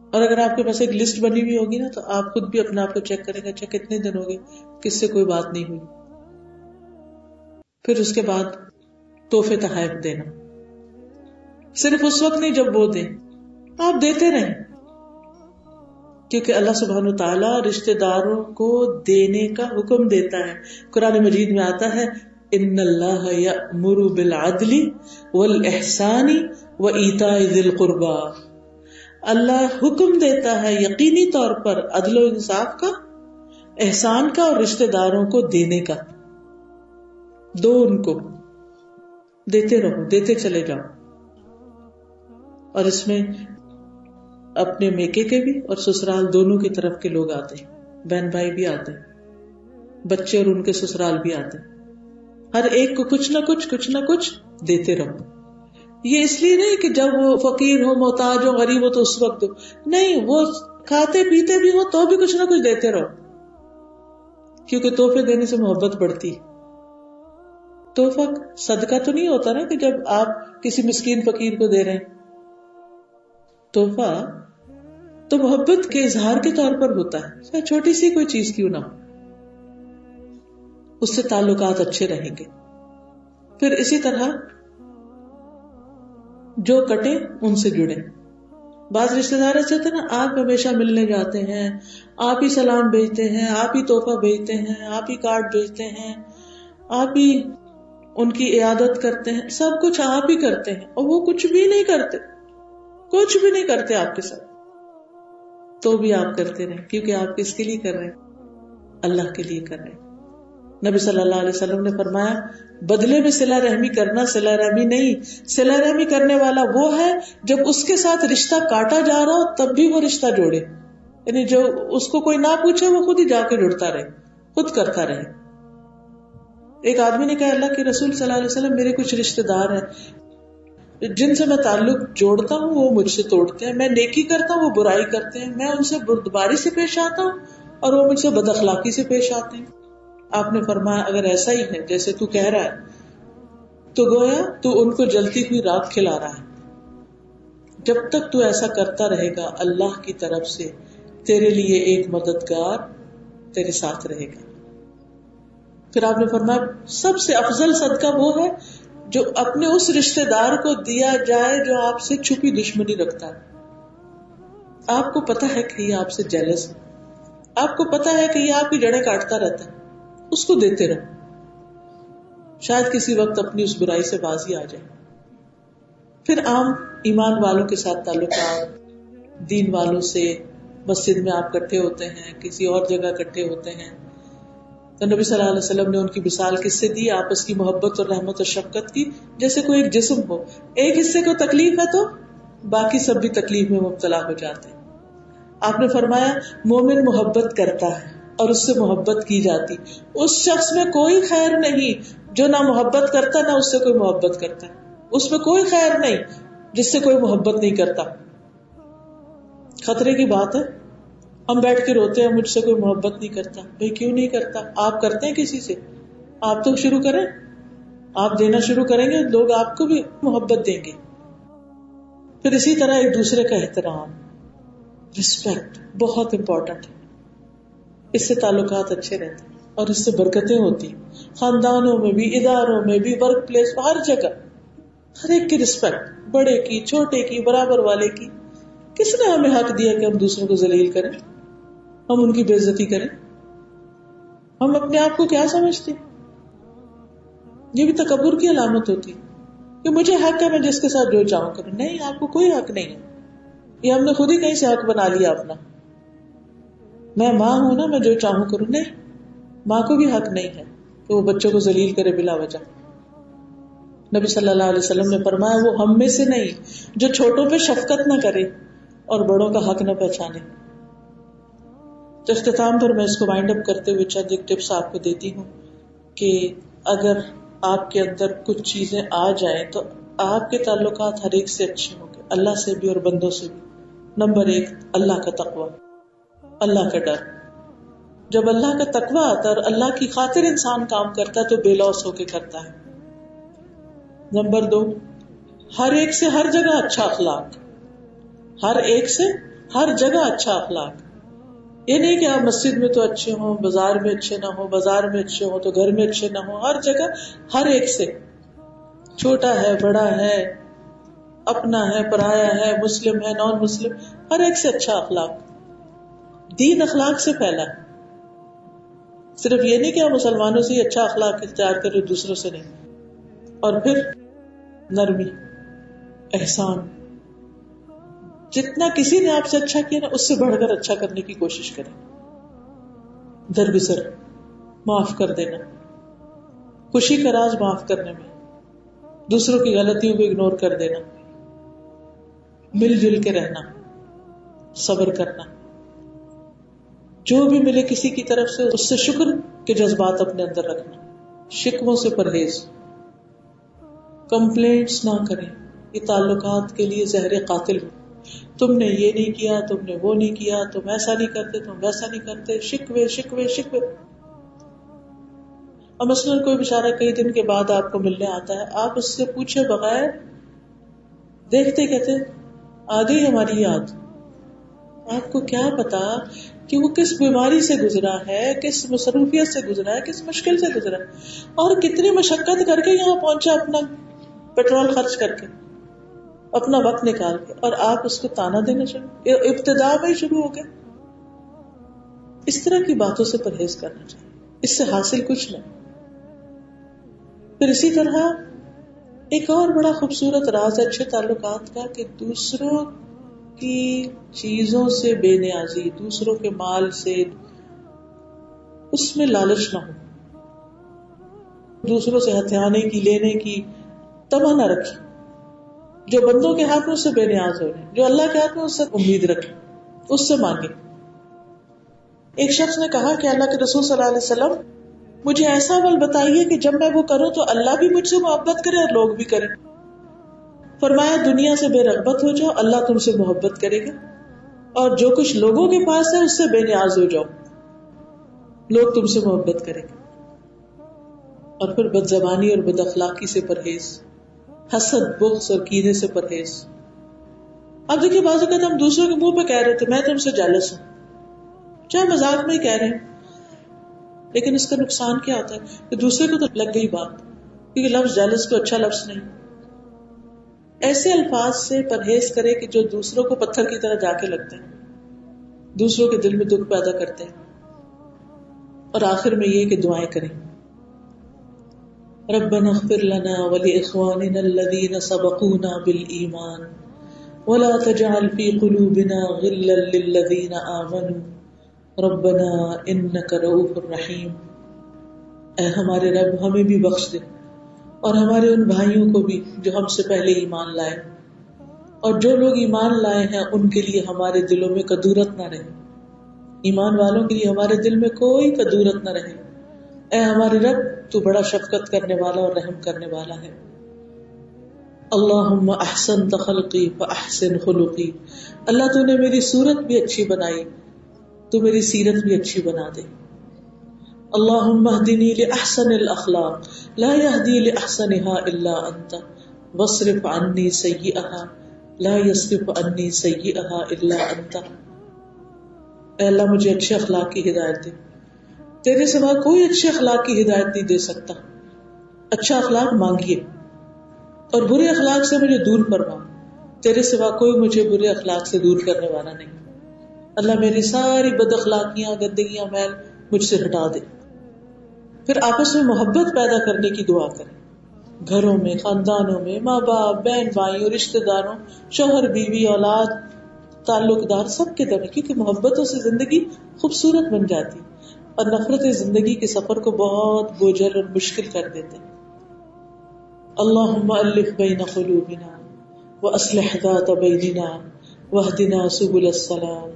اور اگر آپ کے پاس ایک لسٹ بنی ہوئی ہوگی نا، تو آپ خود بھی اپنے آپ کو چیک کریں گے، اچھا کتنے دن ہو گئے کس سے کوئی بات نہیں ہوئی. پھر اس کے بعد تحفے تحائف دینا، صرف اس وقت نہیں جب وہ دیں، آپ دیتے رہیں، کیونکہ اللہ سبحانہ وتعالی رشتہ داروں کو دینے کا حکم دیتا ہے. قرآن مجید میں آتا ہے ان اللہ یأمر بالعدل والاحسان وایتاء ذی القربى، اللہ حکم دیتا ہے یقینی طور پر عدل و انصاف کا، احسان کا، اور رشتہ داروں کو دینے کا. دو، ان کو دیتے رہو، دیتے چلے جاؤ. اور اس میں اپنے میکے کے بھی اور سسرال دونوں کی طرف کے لوگ آتے ہیں، بہن بھائی بھی آتے ہیں، بچے اور ان کے سسرال بھی آتے ہیں. ہر ایک کو کچھ نہ کچھ دیتے رہو. یہ اس لیے نہیں کہ جب وہ فقیر ہو، محتاج ہو، غریب ہو تو اس وقت دو، نہیں، وہ کھاتے پیتے بھی ہو تو بھی کچھ نہ کچھ دیتے رہو، کیونکہ تحفے دینے سے محبت بڑھتی. تحفہ صدقہ تو نہیں ہوتا نا کہ جب آپ کسی مسکین فقیر کو دے رہے ہیں. تحفہ تو محبت کے اظہار کے طور پر ہوتا ہے، چاہے چھوٹی سی کوئی چیز کیوں نہ ہو، اس سے تعلقات اچھے رہیں گے. پھر اسی طرح جو کٹے ان سے جڑے. بعض رشتے دار ایسے ہوتے ہیں نا، آپ ہمیشہ ملنے جاتے ہیں، آپ ہی سلام بھیجتے ہیں، آپ ہی تحفہ بھیجتے ہیں، آپ ہی کارڈ بھیجتے ہیں، آپ ہی ان کی عیادت کرتے ہیں، سب کچھ آپ ہی کرتے ہیں، اور وہ کچھ بھی نہیں کرتے آپ کے ساتھ. تو بھی آپ کرتے رہیں، کیونکہ آپ کس کے لیے کر رہے ہیں؟ اللہ کے لیے کر رہے ہیں. نبی صلی اللہ علیہ وسلم نے فرمایا بدلے میں صلہ رحمی کرنا صلہ رحمی نہیں، صلہ رحمی کرنے والا وہ ہے جب اس کے ساتھ رشتہ کاٹا جا رہا ہو تب بھی وہ رشتہ جوڑے، یعنی جو اس کو کوئی نہ پوچھے وہ خود ہی جا کے جڑتا رہے، خود کرتا رہے. ایک آدمی نے کہا اللہ کے رسول صلی اللہ علیہ وسلم میرے کچھ رشتہ دار ہیں جن سے میں تعلق جوڑتا ہوں وہ مجھ سے توڑتے ہیں، میں نیکی کرتا ہوں وہ برائی کرتے ہیں، میں ان سے بردباری سے پیش آتا ہوں اور وہ مجھ سے بد اخلاقی سے پیش آتے ہیں. آپ نے فرمایا اگر ایسا ہی ہے جیسے تو کہہ رہا ہے تو گویا تو ان کو جلتی ہوئی راکھ کھلا رہا ہے. جب تک تو ایسا کرتا رہے گا اللہ کی طرف سے تیرے لیے ایک مددگار تیرے ساتھ رہے گا. پھر آپ نے فرمایا سب سے افضل صدقہ وہ ہے جو اپنے اس رشتہ دار کو دیا جائے جو آپ سے چھپی دشمنی رکھتا ہے. آپ کو پتا ہے کہ یہ آپ سے جیلس ہے، آپ کو پتا ہے کہ یہ آپ کی جڑیں کاٹتا رہتا ہے، اس کو دیتے رہو، شاید کسی وقت اپنی اس برائی سے بازی آ جائے. پھر عام ایمان والوں کے ساتھ تعلقات، دین والوں سے، مسجد میں آپ اکٹھے ہوتے ہیں، کسی اور جگہ اکٹھے ہوتے ہیں تو نبی صلی اللہ علیہ وسلم نے ان کی مثال کس سے دی؟ آپس کی محبت اور رحمت اور شفقت کی. جیسے کوئی ایک جسم ہو، ایک حصے کو تکلیف ہے تو باقی سب بھی تکلیف میں مبتلا ہو جاتے ہیں. آپ نے فرمایا مومن محبت کرتا ہے اور اس سے محبت کی جاتی. اس شخص میں کوئی خیر نہیں جو نہ محبت کرتا نہ اس سے کوئی محبت کرتا ہے. اس میں کوئی خیر نہیں جس سے کوئی محبت نہیں کرتا. خطرے کی بات ہے. ہم بیٹھ کے روتے ہیں مجھ سے کوئی محبت نہیں کرتا. بھائی کیوں نہیں کرتا؟ آپ کرتے ہیں کسی سے؟ آپ تو شروع کریں. آپ دینا شروع کریں گے لوگ آپ کو بھی محبت دیں گے. پھر اسی طرح ایک دوسرے کا احترام، رسپیکٹ بہت امپورٹنٹ ہے. اس سے تعلقات اچھے رہتے ہیں اور اس سے برکتیں ہوتی ہیں. خاندانوں میں بھی، اداروں میں بھی، ورک پلیس، ہر جگہ ہر ایک کی رسپیکٹ، بڑے کی، چھوٹے کی، برابر والے کی. کس نے ہمیں حق دیا کہ ہم دوسروں کو ذلیل کریں، ہم ان کی بے عزتی کریں؟ ہم اپنے آپ کو کیا سمجھتے ہیں؟ یہ بھی تکبر کی علامت ہوتی ہے کہ مجھے حق ہے میں جس کے ساتھ جو چاہوں کروں. نہیں، آپ کو کوئی حق نہیں ہے. یہ ہم نے خود ہی کہیں سے حق بنا لیا اپنا. میں ماں ہوں نا، میں جو چاہوں کروں. نہیں، ماں کو بھی حق نہیں ہے کہ وہ بچوں کو ذلیل کرے بلا وجہ. نبی صلی اللہ علیہ وسلم نے فرمایا وہ ہم میں سے نہیں جو چھوٹوں پہ شفقت نہ کرے اور بڑوں کا حق نہ پہچانے. تو اختتام پر میں اس کو وائنڈ اپ کرتے ہوئے چند ایک ٹپس آپ کو دیتی ہوں کہ اگر آپ کے اندر کچھ چیزیں آ جائیں تو آپ کے تعلقات ہر ایک سے اچھے ہوں گے، اللہ سے بھی اور بندوں سے بھی. نمبر 1، اللہ کا تقوی، اللہ کا ڈر. جب اللہ کا تقوی آتا ہے اور اللہ کی خاطر انسان کام کرتا ہے تو بے لوث ہو کے کرتا ہے. نمبر 2، ہر ایک سے ہر جگہ اچھا اخلاق. ہر ایک سے ہر جگہ اچھا اخلاق. یہ نہیں کہ آپ مسجد میں تو اچھے ہوں، بازار میں اچھے نہ ہوں، بازار میں اچھے ہوں تو گھر میں اچھے نہ ہوں. ہر جگہ ہر ایک سے، چھوٹا ہے، بڑا ہے، اپنا ہے، پرایا ہے، مسلم ہے، نان مسلم، ہر ایک سے اچھا اخلاق. دین اخلاق سے پھیلا ہے. صرف یہ نہیں کہ آپ مسلمانوں سے ہی اچھا اخلاق اختیار کریں، دوسروں سے نہیں. اور پھر نرمی، احسان. جتنا کسی نے آپ سے اچھا کیا نا اس سے بڑھ کر اچھا کرنے کی کوشش کریں. درگزر، معاف کر دینا. خوشی کا راز معاف کرنے میں، دوسروں کی غلطیوں کو اگنور کر دینا، مل جل کے رہنا، صبر کرنا. جو بھی ملے کسی کی طرف سے اس سے شکر کے جذبات اپنے اندر رکھنا. شکووں سے پرہیز، کمپلینٹس نہ کریں. یہ تعلقات کے لیے زہر قاتل ہو. تم نے یہ نہیں کیا، تم نے وہ نہیں کیا، تم ایسا نہیں کرتے، تم ویسا نہیں کرتے. شکوے شکوے شکوے. اور مثلاً کوئی بیچارہ کئی دن کے بعد آپ کو ملنے آتا ہے، آپ اس سے پوچھے بغیر دیکھتے کہتے آ گئی ہماری یاد. آپ کو کیا پتا کہ وہ کس بیماری سے گزرا ہے، کس مصروفیت سے گزرا ہے، کس مشکل سے گزرا ہے، اور کتنی مشقت کر کے یہاں پہنچا، اپنا پیٹرول خرچ کر کے، اپنا وقت نکال کے، اور آپ اس کو تانا دینا شروع، ابتدا میں ہی شروع ہو گئے. اس طرح کی باتوں سے پرہیز کرنا چاہیے، اس سے حاصل کچھ نہیں. پھر اسی طرح ایک اور بڑا خوبصورت راز ہے اچھے تعلقات کا کہ دوسروں کی چیزوں سے بے نیازی، دوسروں کے مال سے اس میں لالچ نہ ہو. دوسروں سے ہتھیانے کی، لینے کی تمنا نہ رکھے. جو بندوں کے ہاتھ میں اس سے بے نیاز ہو رہے، جو اللہ کے ہاتھ میں اس سے امید رکھے، اس سے مانگے. ایک شخص نے کہا کہ اللہ کے رسول صلی اللہ علیہ وسلم مجھے ایسا عمل بتائیے کہ جب میں وہ کروں تو اللہ بھی مجھ سے محبت کرے اور لوگ بھی کریں. فرمایا دنیا سے بے رغبت ہو جاؤ، اللہ تم سے محبت کرے گا، اور جو کچھ لوگوں کے پاس ہے اس سے بے نیاز ہو جاؤ، لوگ تم سے محبت کریں گے. اور پھر بد زبانی اور بد اخلاقی سے پرہیز، حسد، بغض اور کینے سے پرہیز. اب دیکھیے بعض اوقات ہم دوسروں کے منہ پہ کہہ رہے تھے میں تم سے جیلس ہوں، چاہے مذاق میں ہی کہہ رہے ہیں، لیکن اس کا نقصان کیا ہوتا ہے کہ دوسرے کو تو لگ گئی بات، کیونکہ لفظ جیلس کو اچھا لفظ نہیں. ایسے الفاظ سے پرہیز کرے کہ جو دوسروں کو پتھر کی طرح جا کے لگتے ہیں، دوسروں کے دل میں دکھ پیدا کرتے ہیں. اور آخر میں یہ کہ دعائیں کریں، ربنا اغفر لنا ولإخواننا الذين سبقونا بالإيمان ولا تجعل في قلوبنا غلا للذين آمنوا ربنا إنك رؤوف رحيم. اے ہمارے رب ہمیں بھی بخش دے اور ہمارے ان بھائیوں کو بھی جو ہم سے پہلے ایمان لائے، اور جو لوگ ایمان لائے ہیں ان کے لیے ہمارے دلوں میں کدورت نہ رہے. ایمان والوں کے لیے ہمارے دل میں کوئی کدورت نہ رہے. اے ہمارے رب تو بڑا شفقت کرنے والا اور رحم کرنے والا ہے. اللہم احسنت خلقی فاحسن خلقی. اللہ تو نے میری صورت بھی اچھی بنائی، تو میری سیرت بھی اچھی بنا دے. اللہم اہدنی لاحسن الاخلاق لا یہدی لاحسنها الا انت واصرف عنی سیئها لا یصرف عنی سیئها الا انت. اے اللہ مجھے اچھے اخلاق کی ہدایت دے، تیرے سوا کوئی اچھے اخلاق کی ہدایت نہیں دے سکتا. اچھا اخلاق مانگیے اور برے اخلاق سے مجھے دور فرما، تیرے سوا کوئی مجھے برے اخلاق سے دور کرنے والا نہیں. اللہ میری ساری بد اخلاقیاں، گندگیاں، میل مجھ سے ہٹا دے. پھر آپس میں محبت پیدا کرنے کی دعا کریں، گھروں میں، خاندانوں میں، ماں باپ، بہن بھائیوں، رشتے داروں، شوہر بیوی، اولاد، تعلق دار، سب کے درمیان، کیونکہ محبتوں سے زندگی خوبصورت بن جاتی اور نفرتیں زندگی کے سفر کو بہت بوجھل اور مشکل کر دیتے. اللہم الف بین قلوبنا واصلح ذات بیننا واہدنا سبل السلام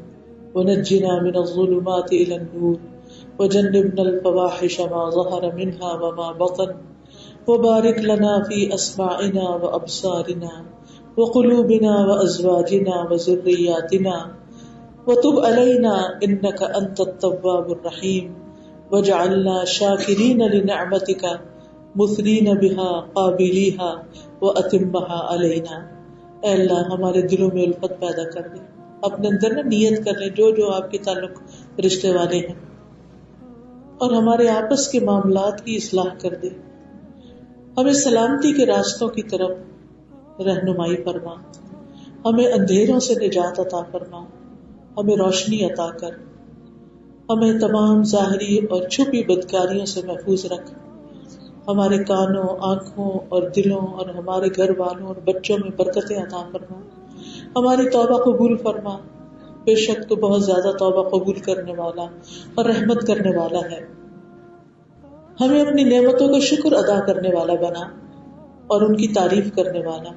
ونجنا من الظلمات الى النور وجنبنا الفواحش ما ظهر منها وما بطن وبارک لنا فی اسماعنا وابصارنا وقلوبنا وازواجنا وذریاتنا وتب علینا انک انت التواب الرحیم واجعلنا شاکرین لنعمتک مثنین بها قابلیها واتمها علینا. اے اللہ ہمارے دلوں میں الفت پیدا کر دے. اپنے اندر نیت کر لیں جو آپ کے تعلق رشتے والے ہیں، اور ہمارے آپس کے معاملات کی اصلاح کر دے. ہمیں سلامتی کے راستوں کی طرف رہنمائی فرما، ہمیں اندھیروں سے نجات عطا فرما، ہمیں روشنی عطا کر، ہمیں تمام ظاہری اور چھپی بدکاریوں سے محفوظ رکھ. ہمارے کانوں، آنکھوں اور دلوں اور ہمارے گھر والوں اور بچوں میں برکتیں عطا فرما. ہماری توبہ قبول فرما، بے شک تو بہت زیادہ توبہ قبول کرنے والا اور رحمت کرنے والا ہے. ہمیں اپنی نعمتوں کا شکر ادا کرنے والا بنا اور ان کی تعریف کرنے والا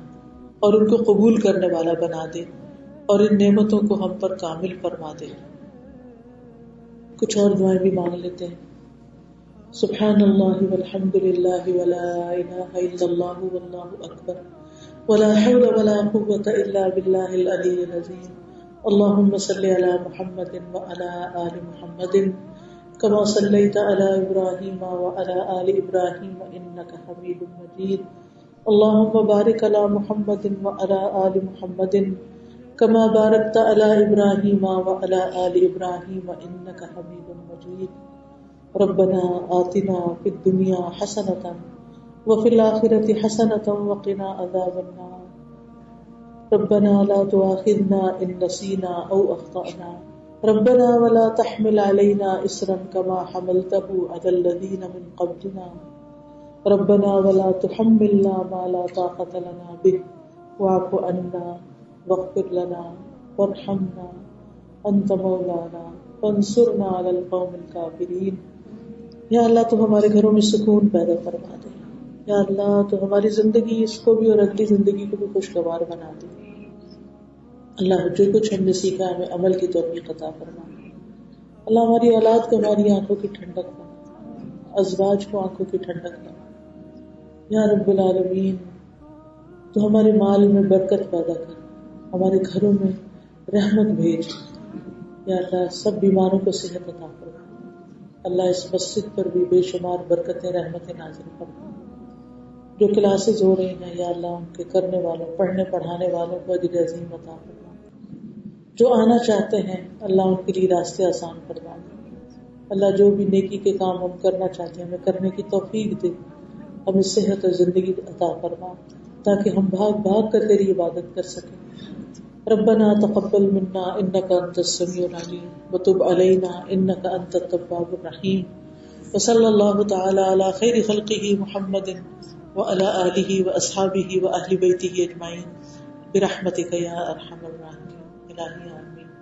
اور ان کو قبول کرنے والا بنا دے، اور ان نعمتوں کو ہم پر کامل فرما دے. کچھ اور دعائیں بھی مانگ لیتے ہیں. سبحان اللہ والحمد للہ ولا الہ الا اللہ واللہ اکبر ولا حول ولا قوة الا باللہ العلی العظیم. اللہم صلی علی محمد وعلی آل محمد كما صليت على إبراهيم وعلى آل إبراهيم إنك حميد مجيد. اللهم بارك على محمد وعلى آل محمد كما باركت على إبراهيم وعلى آل إبراهيم إنك حميد مجيد. ربنا آتنا في الدنيا حسنة وفي الآخرة حسنة وقنا عذاب النار. ربنا لا تؤاخذنا إن نسينا أو أخطأنا. ربنا ولا تحمل علينا إصرا كما حملته على الذين من قبلنا. ربنا ولا تحملنا ما لا طاقة لنا به واعف عنا واغفر لنا وارحمنا أنت مولانا فانصرنا على القوم الكافرين. یا اللہ تو ہمارے گھروں میں سکون پیدا فرما دے. یا اللہ تو ہماری زندگی، اس کو بھی اور اگلی زندگی کو بھی خوشگوار بنا دے. اللہ جو کچھ ہم نے سیکھا ہمیں عمل کی توفیق عطا فرما. اللہ ہماری اولاد کو ہماری آنکھوں کی ٹھنڈک بنا، ازواج کو آنکھوں کی ٹھنڈک بنا. یا رب العالمین تو ہمارے مال میں برکت پیدا کر، ہمارے گھروں میں رحمت بھیج. یا اللہ سب بیماروں کو صحت عطا فرما. اللہ اس مسجد پر بھی بے شمار برکتیں، رحمتیں نازل فرما. جو کلاسز ہو رہی ہیں یا اللہ ان کے کرنے والوں، پڑھنے پڑھانے والوں کو اجر عظیم عطا فرما. جو آنا چاہتے ہیں اللہ ان کے لیے راستے آسان فرما. اللہ جو بھی نیکی کے کام ہم کرنا چاہتے ہیں ہمیں کرنے کی توفیق دے. ہمیں صحت اور زندگی عطا فرما تاکہ ہم بھاگ بھاگ کر تیری عبادت کر سکیں. ربنا تقبل منا انك انت السميع العليم وتب علينا انك انت التواب الرحيم. وصلى الله تعالى على خير خلقه محمد وعلى آله واصحابه واهل بيته اجمعين برحمتك يا ارحم الراحمين. الہی آمین.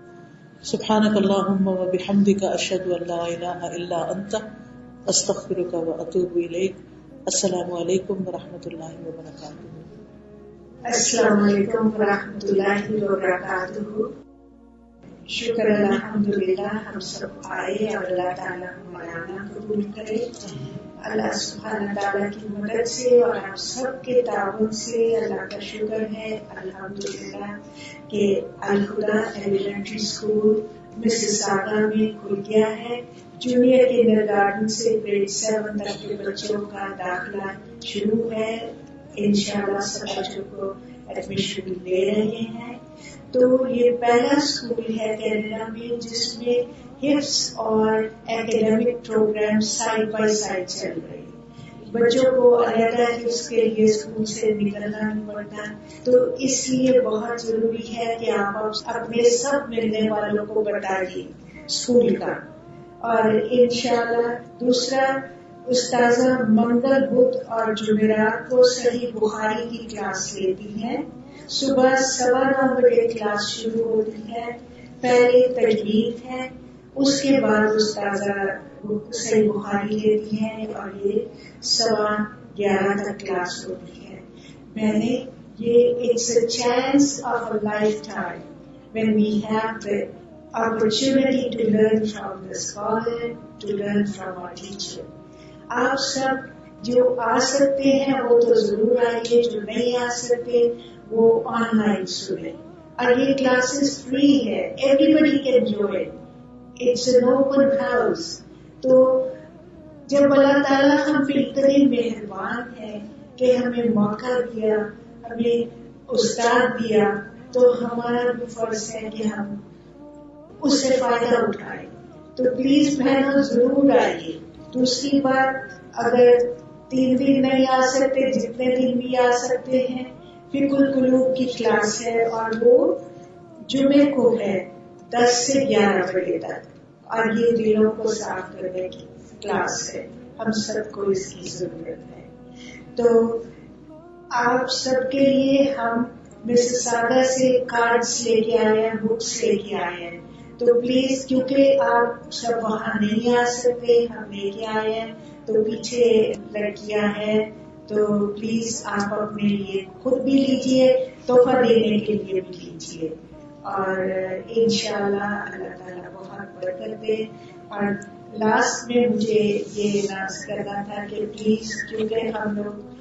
سبحانك اللهم وبحمدك اشهد ان لا اله الا انت استغفرك واتوب اليك. السلام علیکم ورحمۃ اللہ وبرکاتہ. السلام علیکم ورحمۃ اللہ وبرکاتہ. شکر الحمدللہ ہم سب آئے اور اللہ تعالیٰ ہمارا قبول کرے. اللہ سبحانہ تعالیٰ کی مدد سے اور ہم سب کے تعاون سے اللہ کا شکر ہے الحمدللہ کہ الہدیٰ ایلیمنٹری اسکول مسیساگا میں کھل گیا ہے. جونیئر کنڈرگارٹن سے گریڈ 7 تک کے بچوں کا داخلہ شروع ہے. انشاءاللہ سب بچوں کو ایڈمیشن لے رہے ہیں. تو یہ پہلا اسکول ہے کینیڈا میں جس میں حفظ اور ایکیڈیمک پروگرام سائڈ بائی سائڈ چل رہے ہیں. بچوں کو علیحدہ حفظ کے لیے اسکول سے نکلنا نہیں پڑتا. تو اس لیے بہت ضروری ہے کہ آپ اپنے سب ملنے والوں کو بتائیے اسکول کا. اور انشاءاللہ دوسرا استاذہ منگل بدھ اور جمعرات کو صحیح بخاری کی کلاس لیتی ہے. صبح 9:15 بجے کلاس شروع ہوتی ہے. پہلے تجوید ہے, اس کے بعد استاذہ صحیح بخاری لیتی ہے اور یہ 11:15 تک کلاس ہوتی ہے. میں نے یہ it's a chance of a lifetime when we have the opportunity to learn from the scholar, to learn from our teacher. آپ سب جو آ سکتے ہیں وہ تو ضرور آئیے, جو نہیں آ سکتے وہ آن لائن سنیں. اور یہ کلاسز فری ہے, everybody can join, it's an open house. تو جب اللہ تعالیٰ ہم پہ اتنے مہربان ہے کہ ہمیں موقع دیا, ہمیں استاد دیا, تو ہمارا بھی فرض ہے کہ ہم اس سے فائدہ اٹھائیں. تو پلیز بہنوں ضرور آئیے. دوسری بات, اگر 3 دن نہیں آ سکتے, جتنے دن بھی آ سکتے ہیں, فقہ القلوب کی کلاس ہے اور وہ جمعے کو ہے 10 سے 11 بجے تک, اور یہ دلوں کو صاف کرنے کی کلاس ہے. ہم سب کو اس کی ضرورت ہے. تو آپ سب کے لیے ہم مسیساگا سے کارڈز لے کے آئے ہیں, بکس لے کے آئے ہیں. تو پلیز, کیونکہ آپ سب وہاں نہیں آ سکتے, ہم لے کے آئے ہیں. تو پیچھے لڑکیاں ہیں, تو پلیز آپ اپنے لیے خود بھی لیجئے, تحفہ دینے کے لیے بھی لیجئے. اور انشاءاللہ اللہ تعالیٰ بہت برکت دے. اور لاسٹ میں مجھے یہ اناؤنس کرنا تھا کہ پلیز, کیونکہ ہم لوگ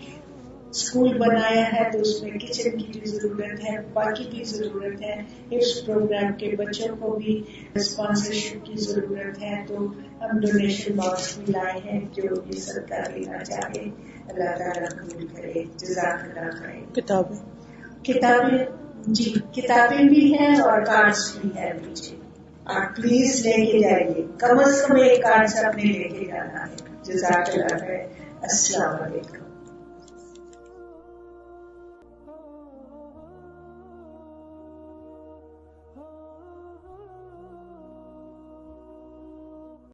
اسکول بنایا ہے تو اس میں کچن کی بھی ضرورت ہے, باقی بھی ضرورت ہے, اس پروگرام کے بچوں کو بھی اسپانسرشپ کی ضرورت ہے. تو ہم ڈونیشن باکس بھی لائے ہیں, جو بھی سرکار لینا چاہے اللہ تعالیٰ قبول کرے. جزاک اللہ خیر. کتابیں جی, کتابیں بھی ہیں اور کارڈز بھی ہیں پیچھے. آپ پلیز لے کے جائیے, کم از کم ایک کارڈ اپنے لے کے جانا ہے. جزاک اللہ خیر. السلام علیکم.